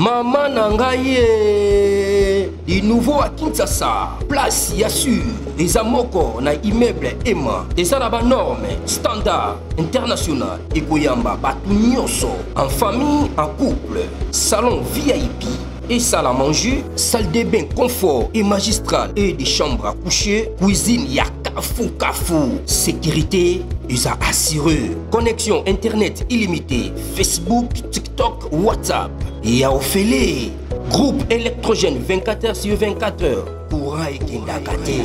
Maman Nangaye, du nouveau à Kinshasa, place Yassur, des amoko na immeuble Emma, des arabes normes, standard, international, et Goyamba, Batunyoso, en famille, en couple, salon VIP, et salle à manger, salle de bain confort et magistral, et des chambres à coucher, cuisine Kafou, sécurité, ils a assuré, connexion internet illimitée, Facebook, TikTok, WhatsApp, et à Ophélie, groupe électrogène 24h/24h, courant et Kindakate,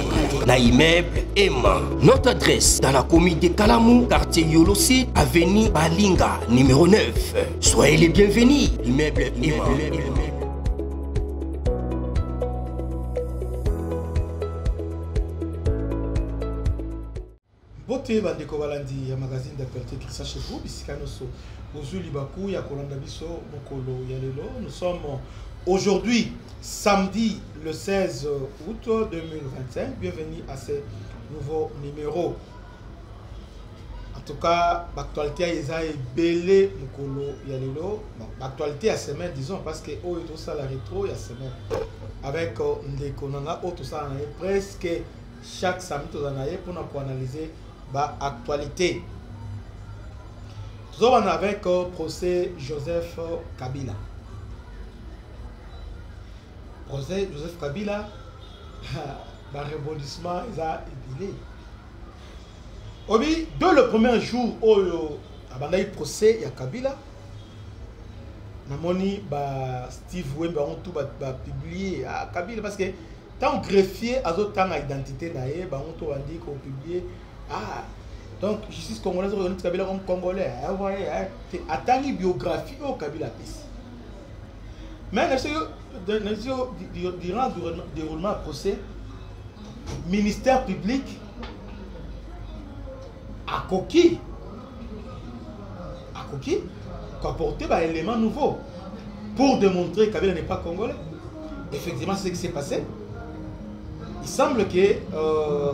na immeuble Emma. Notre adresse dans la commune de Kalamou, quartier Yolosid, avenue Balinga, numéro 9. Soyez les bienvenus, immeuble Emma. Bote bandeko balandi ya magazine d'actualité Christian chez vous bisikanoso bozuli baku ya kolanda biso mokolo ya lelo. Nous sommes aujourd'hui samedi le 16 août 2025. Bienvenue à ce nouveau numéro. En tout cas, l'actualité est belé mokolo ya lelo. L'actualité à semaine disons parce que oh tout ça la rétro ya semaine avec ndeko nanga oh tout ça presque chaque samedi on a pour analyser l'actualité. Nous sommes avec le procès Joseph Kabila. Procès Joseph Kabila, le rebondissement il a ébillé. Oui, dès le premier jour où il y a eu procès il y a Kabila, Steve Wemba ont tout publié à Kabila parce que tant greffier à d'autres temps identité d'ailleurs, on tout dit qu'on publie. Ah, donc justice congolaise reconnaît Kabila comme congolais. Attends une biographie au Kabila pisse. Mais durant le déroulement du procès, ministère public a coquille, qui a apporté un élément nouveau pour démontrer que Kabila n'est pas congolais. Effectivement, c'est ce qui s'est passé. Il semble que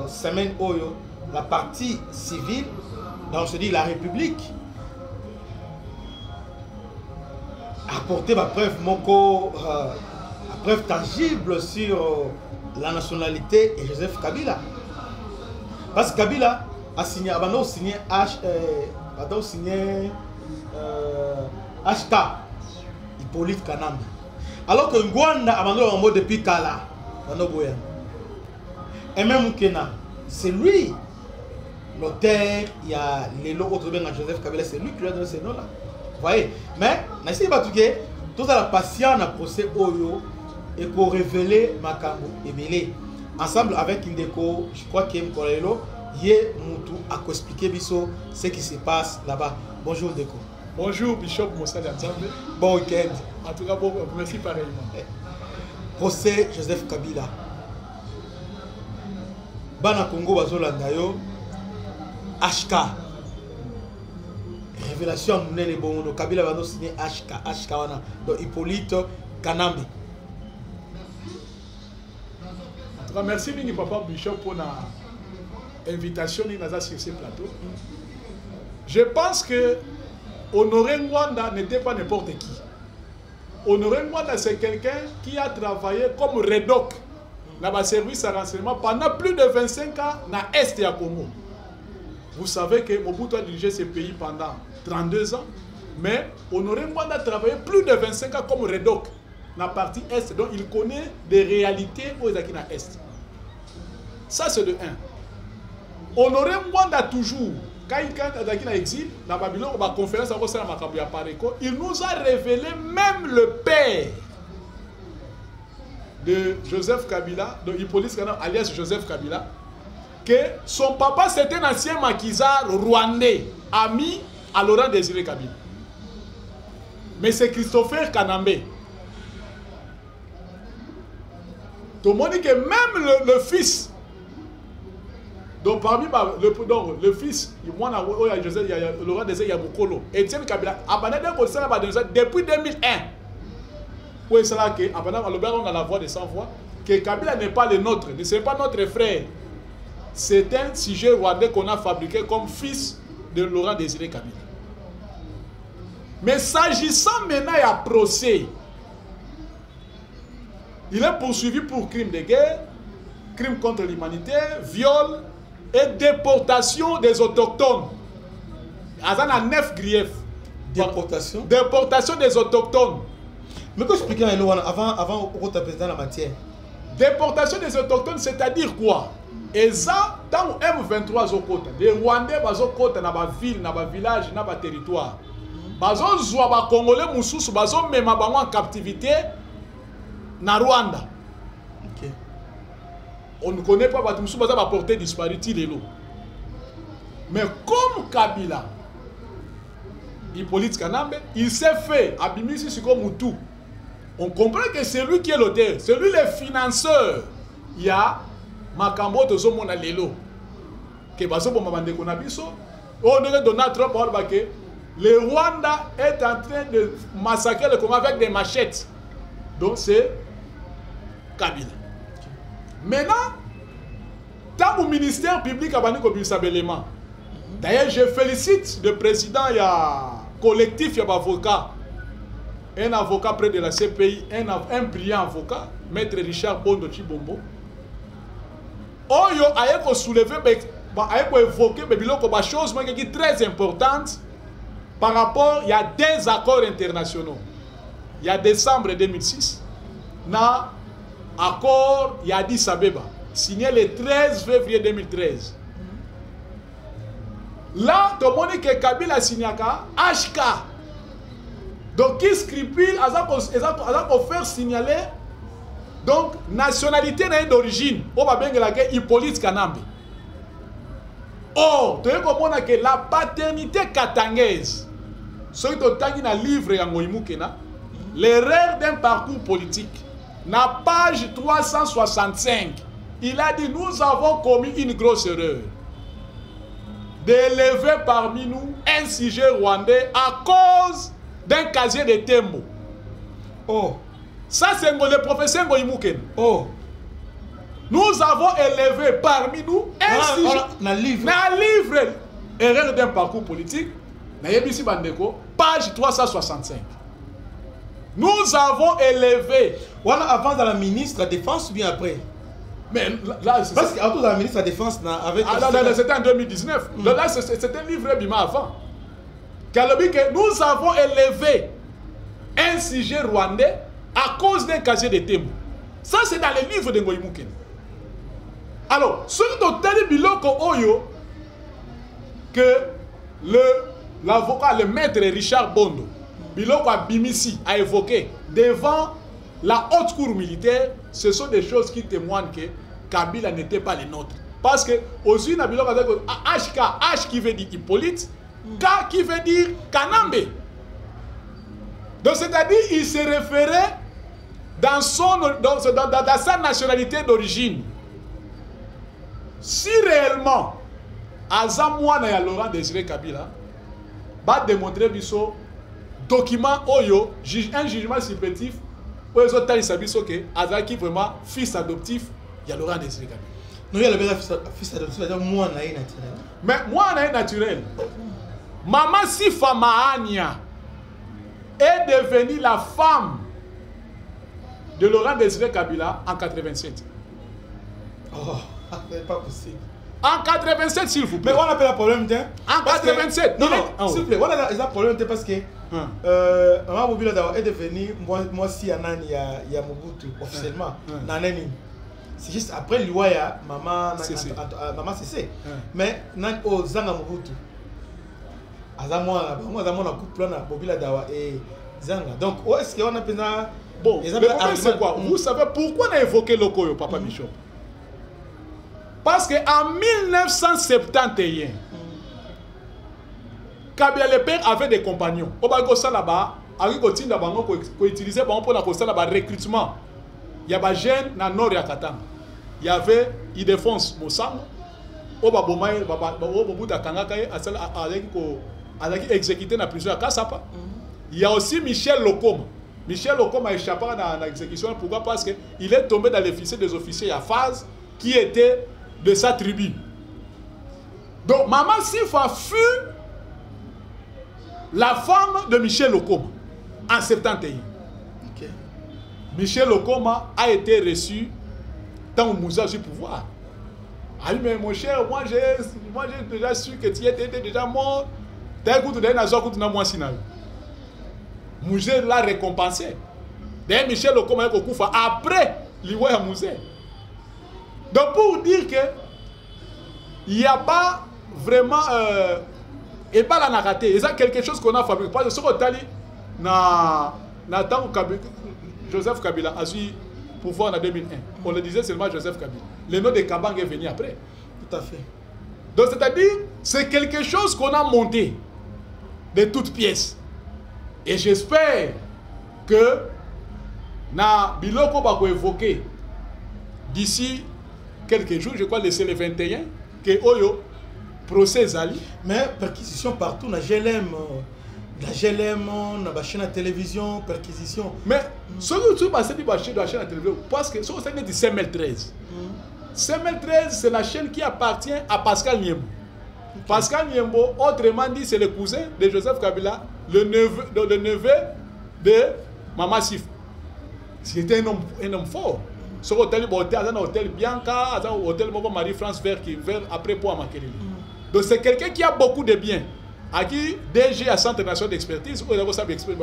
semaine Oyo, la partie civile, donc on se dit la République, a apporté ma preuve, la preuve tangible sur la nationalité de Joseph Kabila. Parce que Kabila a signé, HK, Hippolyte Kanambe. Alors que Ngwanda a abandonné depuis Kala, et même Kena, c'est lui l'auteur, il y a Lélo autre bien Joseph Kabila, c'est lui qui lui a donné ce nom là. Vous voyez? Mais, Nassi Batouké, tout ça la patience dans le procès Oyo et pour révéler Makambo et Belé. Ensemble avec Indeko, je crois qu'il y a Mkolelo, Yé Moutou a expliqué Bisso ce qui se passe là-bas. Bonjour Ndeko. Bonjour Bishop Moussa Diamzambe. Bon week-end. En tout cas, bon, merci pareillement. Procès Joseph Kabila. Bana Congo bazolanda yo HK révélation munene bongo Kabila bano signé HK wana donc Hippolyte Kanambe. En tout cas, merci mingi papa Bishop pour l'invitation sur ce plateau. Je pense que Honoré Ngwanda n'était pas n'importe qui. Honoré Ngwanda c'est quelqu'un qui a travaillé comme redoc dans le service à renseignement pendant plus de 25 ans dans l'Est du Congo. Vous savez que Mobutu a dirigé ce pays pendant 32 ans, mais Honoré Ngwanda a travaillé plus de 25 ans comme redoc dans la partie Est, donc il connaît des réalités aux dans l'Est. Ça c'est de 1. Honoré Ngwanda toujours, quand il est dans l'exil, dans Babylone, dans la conférence il nous a révélé même le père de Joseph Kabila, de Hippolyte Kanambe, alias Joseph Kabila, que son papa c'était un ancien maquisard rwandais, ami à Laurent Désiré Kabila. Mais c'est Christopher Kanambe. Tout le monde dit que même le fils, donc parmi le fils, il y a Laurent Désiré Yabukolo, Etienne Kabila, depuis 2001. Oui, c'est là que, on a la voix de sans voix, que Kabila n'est pas le nôtre, ne c'est pas notre frère. C'est un sujet rwandais qu'on a fabriqué comme fils de Laurent Désiré Kabila. Mais s'agissant maintenant à procès, Il est poursuivi pour crime de guerre, crime contre l'humanité, viol et déportation des autochtones. Azan a 9 griefs. Déportation. Déportation des autochtones. Mais quand je explique avant au président la matière. Déportation des autochtones, c'est-à-dire quoi? Et ça, dans M23 Zokota, les Rwandais bazokota na ba ville, na ba village, na ba territoire. Bazo zwa ba Congolais mususu bazo mema bango en captivité na Rwanda. OK. On ne connaît pas ba mususu baza ba porter disparu lelo. Mais comme Kabila, Hippolyte Kanambe, il s'est fait abimisi siko Mutu. On comprend que c'est lui qui est l'auteur, c'est lui le financeur. Il y a Makambo tozo mona lelo. Que baso bomba bandeko na biso, on dirait Donald Trump que le Rwanda est en train de massacrer le Congo avec des machettes. Donc c'est Kabila. Maintenant, dans le ministère public a banni comme élément. D'ailleurs, je félicite le président, il y a collectif, il y a un avocat près de la CPI, un brillant avocat, maître Richard Bondo Chibombo. Oyo a soulevé, a évoqué des choses très importantes par rapport, il y a des accords internationaux. Il y a décembre 2006, na accord, il y a Addis Abeba, signé le 13 février 2013. Là, tout le monde que Kabila a signé HK. Donc, qui scrupule à faire signaler donc nationalité d'origine. On va bien que Hippolyte Kanambe. Or, tu comprends que la paternité katangaise, ce qui est dans le livre l'erreur d'un parcours politique, na page 365, il a dit nous avons commis une grosse erreur d'élever parmi nous un sujet rwandais à cause d'un casier de Tembo. Oh. Ça, c'est le professeur Ngoïmouken. Oh. Nous avons élevé parmi nous un sujet. Dans le livre. Dans le livre. Erreur d'un parcours politique. Page 365. Nous avons élevé. Voilà avant dans la ministre de la Défense ou bien après? Mais là, parce qu'avant dans la ministre de la Défense, avec. C'était en 2019. Là, c'était un livre Bima avant. Nous avons élevé un sujet rwandais à cause d'un casier de Tembo. Ça, c'est dans les livres de Ngoïmouken. Alors, ce que Biloko Oyo, que l'avocat, le maître Richard Bondo, Biloko Bimisi a évoqué devant la haute cour militaire, ce sont des choses qui témoignent que Kabila n'était pas les nôtres. Parce que, aussi, Biloko a dit HK, H qui veut dire Hippolyte, K qui veut dire Kanambe. Donc, c'est-à-dire, il se référait dans sa nationalité d'origine. Si réellement, Azamouana et Laurent Désiré Kabila va démontrer biso document Oyo, un jugement supplétif, où ils ont dit que Azaki vraiment fils adoptif, il y a Laurent Désiré Kabila. Non, il y a le fils adoptif, c'est-à-dire moi, on a naturel. Mais moi, on a naturel. Maman Sifa Mahania est devenue la femme de Laurent Désiré Kabila en 87. Oh, c'est pas possible. En 87, s'il vous plaît. Mais on appelle le problème, tiens. En 87. Non, non, s'il vous plaît. On a un problème parce que Maman Bobila est devenue, moi si Anani, il y a Mobutu, officiellement. Nanani. C'est juste après l'Iwaya, maman cessé. Mais nan o Zanga Mobutu. Azamona couple na Bobila Dawa et Zanga. Donc, est-ce qu'on a besoin. Bon, le problème c'est quoi? Vous savez pourquoi on a évoqué Lokoyo, Papa Bishop? Parce qu'en 1971, Kabila le père avait des compagnons. Au Bagosa là-bas, il utilisait pour le recrutement. Il y avait des jeunes dans le nord de Katanga. Il y avait Idéfonse Mossang, au Babomaï, au Bobu Dakangakaye, avec exécuté dans la prison à Kassapa. Il y a aussi Michel Locom. Michel Locom a échappé dans l'exécution. Pourquoi? Parce qu'il est tombé dans les fichiers des officiers à phase qui étaient de sa tribu. Donc, Maman Sifa fut la femme de Michel Locom en 71. Okay. Michel Okoma a été reçu dans le Moussa du pouvoir. Ah oui, mais mon cher, moi j'ai déjà su que tu étais déjà mort. T'as écouté d'un azor que tu n'as moins signalé. Mouzé l'a récompensé. D'ailleurs, Michel Okoma a été après l'Ivoire à Mouzé. Donc pour dire que il n'y a pas vraiment et pas la narraté. Et ça quelque chose qu'on a fabriqué. Parce que ce qu'on a dit dans Joseph Kabila a su pouvoir en 2001. On le disait seulement Joseph Kabila. Le nom de Kabang est venu après. Tout à fait. Donc c'est-à-dire, c'est quelque chose qu'on a monté de toutes pièces. Et j'espère que na biloko va évoquer d'ici quelques jours, je crois laisser le 21, que Oyo procès Zali. Mais perquisition partout, na GLM, la GLM, na la chaîne de télévision, perquisition. Mais ce que tu passes de la chaîne de télévision, parce que c'est du CML 13. CML 13, c'est la chaîne qui appartient à Pascal Niembo. Pascal Niembo, autrement dit, c'est le cousin de Joseph Kabila, le neveu de Mama Sif. C'était un homme fort. Ce hôtel, un hôtel Bianca, un hôtel Marie-France Vert qui vient après pour Amakelele. Donc c'est quelqu'un qui a beaucoup de biens. À qui DG à Centre national d'expertise, où il a sa expertise,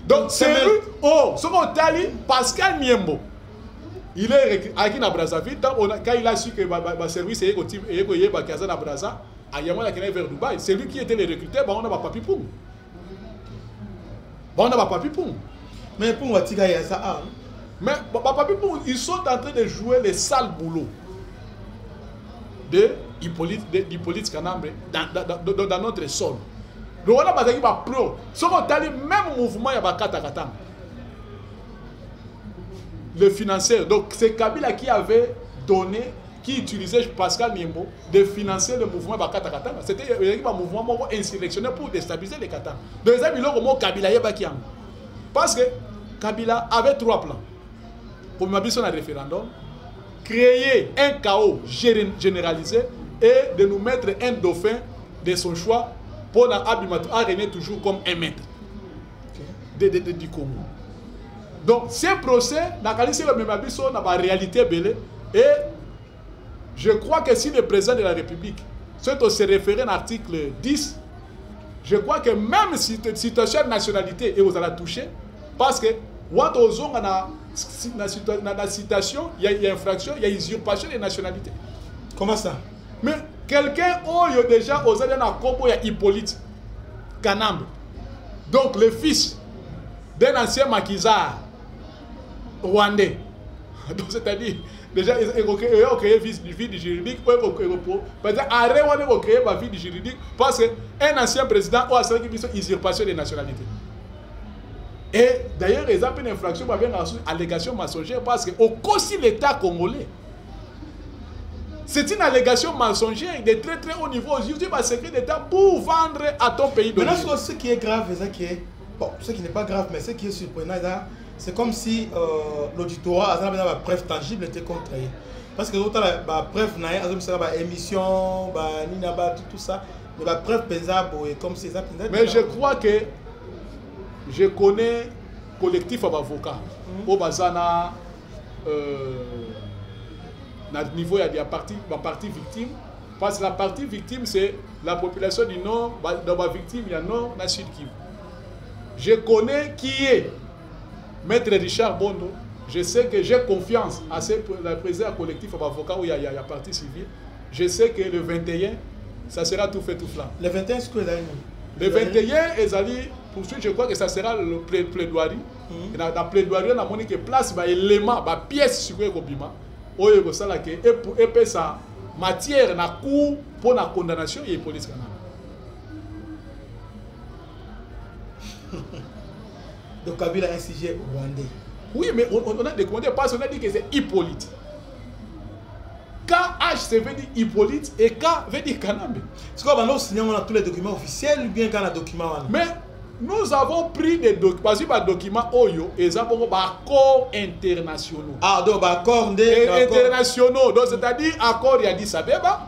donc c'est lui, ce hôtel, Pascal Niembo. Il est à qui na Brazzaville, quand il a su que le service est à Brazzaville, à Yamana qui est vers Dubaï, c'est lui qui était le recruteur, on a pas papipoum. On a pas papipoum. Mais pour moi, il y a ça. Mais ils sont en train de jouer les sales boulots d'Hippolyte Kanambe dans notre sol. Donc on a pas dit pro. Ce qu'on a dit, même mouvement, il y a Katakatang. Le financier. Donc c'est Kabila qui avait donné, qui utilisait Pascal Niembo de financer le mouvement Bakatakatang. C'était un mouvement insurrectionnel pour déstabiliser les Katang. Donc les amis, Kabila Yebakiam. Parce que Kabila avait 3 plans. Pour m'habiller un référendum, créer un chaos généralisé et de nous mettre un dauphin de son choix pour régner toujours comme un maître du Congo. Donc, ce procès, n'a pas la réalité belle. Et je crois que si le président de la République se référer à l'article 10, je crois que même si la situation de nationalité est aux à la toucher, parce que dans la citation, il y a infraction, il y a usurpation des nationalités. Comment ça? Mais quelqu'un a déjà osé dans la combo, il y a Hippolyte Kanambe. Donc le fils d'un ancien maquisard rwandais. Donc c'est-à-dire, déjà, ils ont créé vie juridique, ils ont créé ma vie juridique parce qu'un ancien président a une usurpation des nationalités. Et d'ailleurs, ils ont une infraction, une allégation mensongère parce qu'au cause de l'État congolais, c'est une allégation mensongère de très très haut niveau. Aujourd'hui, un secret d'État pour vendre à ton pays d'origine. Maintenant, ce qui est grave, ce qui n'est pas grave, mais ce qui est surprenant, c'est comme si l'auditorat avait une preuve tangible était contre eux. Parce que l'autre, la preuve, émission, tout ça, la preuve pesable, comme c'est ça. Mais je crois que je connais collectif d'avocats au Bazana, à niveau il y a la partie victime, parce que la partie victime c'est la population du nord, dans la victime il y a nord, la sud Kivu. Je connais qui est Maître Richard Bondo, je sais que j'ai confiance à la présidente collectif d'avocats où il y a la partie civile. Je sais que le 21, ça sera tout fait tout flanc. Le 21, est-ce que le 21, pour suite, je crois que ça sera le plaidoirie. Dans la plaidoirie, on a montré que place, élément, pièce sur le bima, où il y a sa matière, na cour pour la condamnation et la police. Donc Kabila a un sujet rwandais. Oui, mais on a demandé parce qu'on a dit que c'est Hippolyte. KH veut dire Hippolyte et K veut dire Kanambe. Est-ce qu'on a tous les documents officiels ou bien quand on a des documents? Mais nous avons pris des documents, parce que les documents OYO, et ça pour accords internationaux. Ah, donc accords internationaux. Donc c'est-à-dire accord il y a Addis Abeba,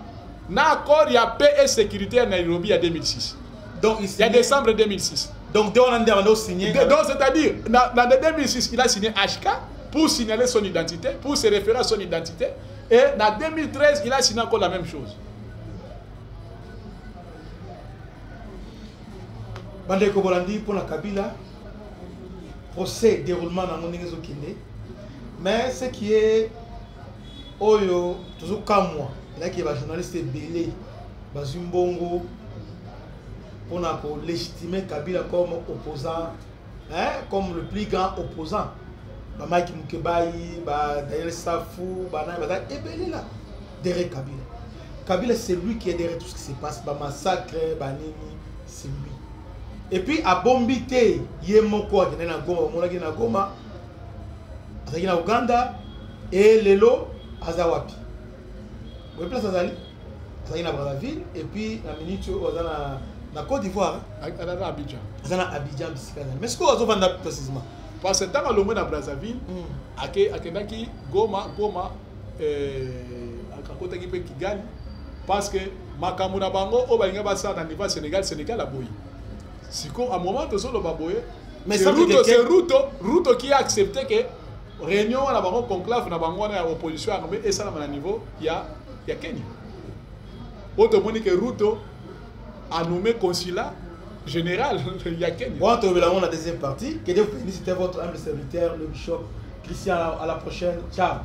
accord il y a paix et sécurité à Nairobi en 2006. Donc il y a décembre 2006. Donc, dès on a signé. Donc, c'est-à-dire, dans 2006, il a signé HK pour signaler son identité, pour se référer à son identité. Et en 2013, il a signé encore la même chose. Bandeko Bolandi pour la Kabila, procès déroulement dans mon Kinde. Mais ce qui est Oyo, toujours comme moi, il y a qui est journaliste belé, Bazumbongo, pour légitimer Kabila comme opposant, hein, comme le plus grand opposant. Mike Mukebayi, Daniel Safou, et belé là, derrière Kabila. Kabila, c'est lui qui est derrière tout ce qui se passe, massacre, Banini, c'est lui. Et puis à Bombité, Yemoko, qui est dans Goma, qui est dans Ouganda, et Lelo, Azawapi. Vous voyez place Azali, Azali dans Brazzaville, et puis la minute où on a dans Côte d'Ivoire, À Abidjan. on a Abidjan, mais ce qu'on va faire précisément. Parce que dans le monde à Brazzaville, à Kenaki, Goma, à côté qui gagne, parce que Makamuna Bango, au Balinga Bassa, dans le niveau Sénégal a boyé. Si à un moment, tout ça, mais c'est Ruto qui a accepté que réunion à la banque conclave na bango na opposition armée et ça à niveau il y a Kenya. Autre monde que Ruto a nommé consulat général il y a Kenya. Bon, on va la deuxième partie. Que Dieu vous bénisse, c'était votre humble serviteur, le bishop Christian. À la prochaine. Ciao.